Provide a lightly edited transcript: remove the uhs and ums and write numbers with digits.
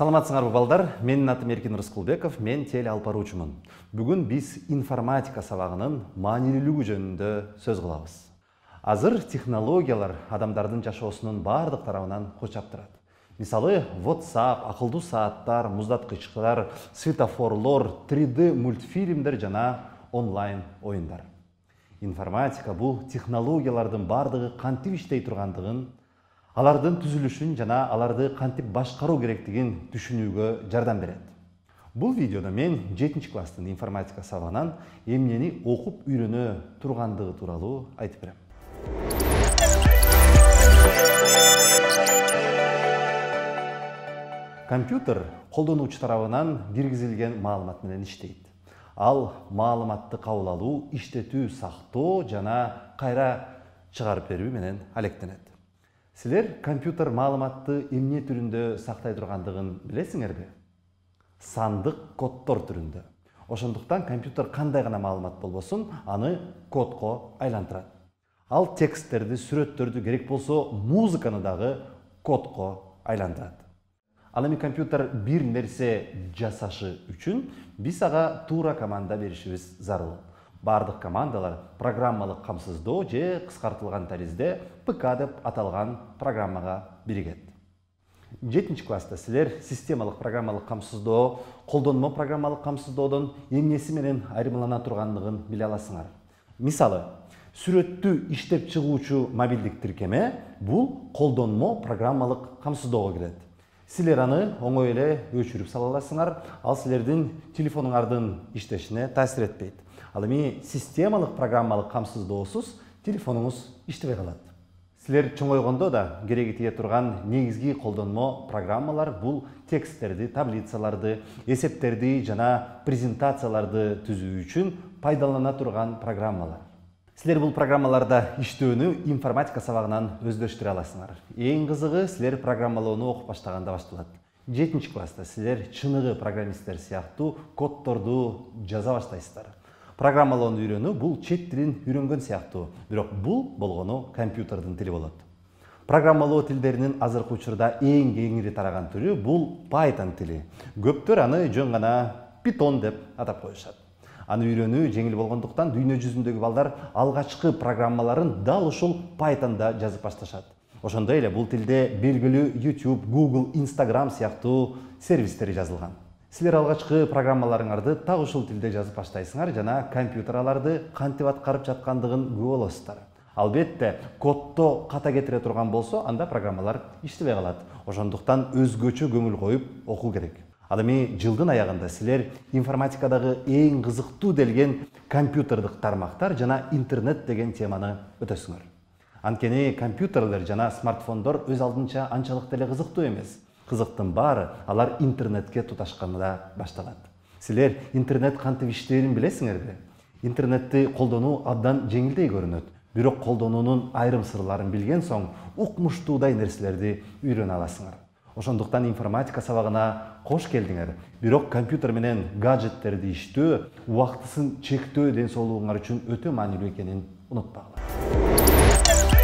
Саламатсыңарбы балдар, менин атым Эркин Рыскулбеков, мен теле алпаруучумун. Бүгүн биз информатика сабагынын маанилүүлүгү жөнүндө сөз кылабыз. Азыр технологиялар адамдардын жашоосунун бардык тарабынан курчап турат. Мисалы, WhatsApp, акылдуу сааттар, муздаткычтар, светофорлор, 3D мультфильмдер жана онлайн оюндар. Информатика бул технологиялардын бардыгы кантип иштей тургандыгын, алардын түзүлүшүн жана аларды кантип башкаруу керектигин түшүнүүгө жардам берет. Бул видеодо мен 7 класстын информатика сабагынан эмнени окуп үйрөнө тургандыгы тууралуу айтып берем. Компьютер колдонуучу тарабынан киргизилген маалымат менен иштейт. Ал маалыматты кабыл алуу, иштетүү, сактоо жана кайра чыгарып берүү менен алектенет. Силер компьютер маалыматты эмне түрүндө сактай тургандыгын билесиңерби? Сандык коддор түрүндө. Ошондуктан компьютер кандай гана маалымат болбосун, аны кодко айлантырат. Ал тексттерди, сүрөттөрдү, керек болсо музыканы дагы кодко айлантырат. Ал эми компьютер бир нерсе жасашы үчүн биз ага туура команда беришибиз зарыл. Бардык командалар программалык камсыздоо же кыскартылган таризде ПК деп аталган программага биригет. 7 класста силер системалык программалык камсыздоо, колдонмо программалык камсыздоодон эмнеси менен айырмалана тургандыгын биле аласыңар. Мисалы, сүрөттү иштеп чыгуучу мобилдик тиркеме бул колдонмо программалык камсыздоого кирет. Силер аны оңой эле өчүрүп сала аласыңар, ал силердин телефонуңардын иштешине таасир этпейт. Ал эми системалык программалык камсыздоосуз телефонуңуз иштебей калат. Силер чоңойгондо да кереги тие турган негизги колдонмо программалар бул тексттерди, таблицаларды, эсептерди жана презентацияларды түзүү үчүн пайдалана турган программалар. Силер бул программаларда иштөөнү информатика сабагынан өздөштүрө аласыңар. Эң кызыгы силер программалоону окуп баштаганда башталат. 7 класста силер чыныгы программисттер сыяктуу коддорду жаза баштайсыздар. Программалоону үйрөнүү бул чет тилин үйрөнгөн сыяктуу, бирок бул болгону компьютердин тили болот. Программалоо тилдеринин азыркы учурда эң кеңири тараган түрү бул Python тили. Көптөр аны жөн гана Python деп атап коюшат. Аны үйрөнүү жеңил болгондуктан дүйнө жүзүндөгү балдар алгачкы программаларын дал ушул Pythonда жазып башташат. Ошондой эле бул тилде белгилүү YouTube, Google, Instagram сыяктуу сервистери жазылган. Силер алгачкы программаларыңарды так ушул тилде жазып баштайсыңар жана компьютер аларды кантип аткарып жаткандыгын көрө аласыздар. Албетте, коддо ката кетире турган болсо, анда программалар иштебей калат. Ошондуктан өзгөчө көңүл коюп окуу керек. Ал эми жылдын аягында силер информатикадагы эң кызыктуу делген компьютердик тармактар жана интернет деген теманы өтөсүңөр. Анткени компьютерлер жана смартфондор өз алдынча анчалык деле кызыктуу эмес. Кызыктын баары алар интернетке туташканда башталат. Силер интернет кантип иштээрин билесиңерби? Интернетти колдонуу абдан жеңилдей көрүнөт. Бирок колдонуунун айрым сырларын билген соң укмуштуудай нерселерди үйрөнө аласыңар. Ошондуктан информатика сабагына кош келдиңер. Бирок компьютер менен гаджеттерди иштөө убактысын чектөө ден соолугуңар үчүн өтө маанилүү экенин унутпагыла.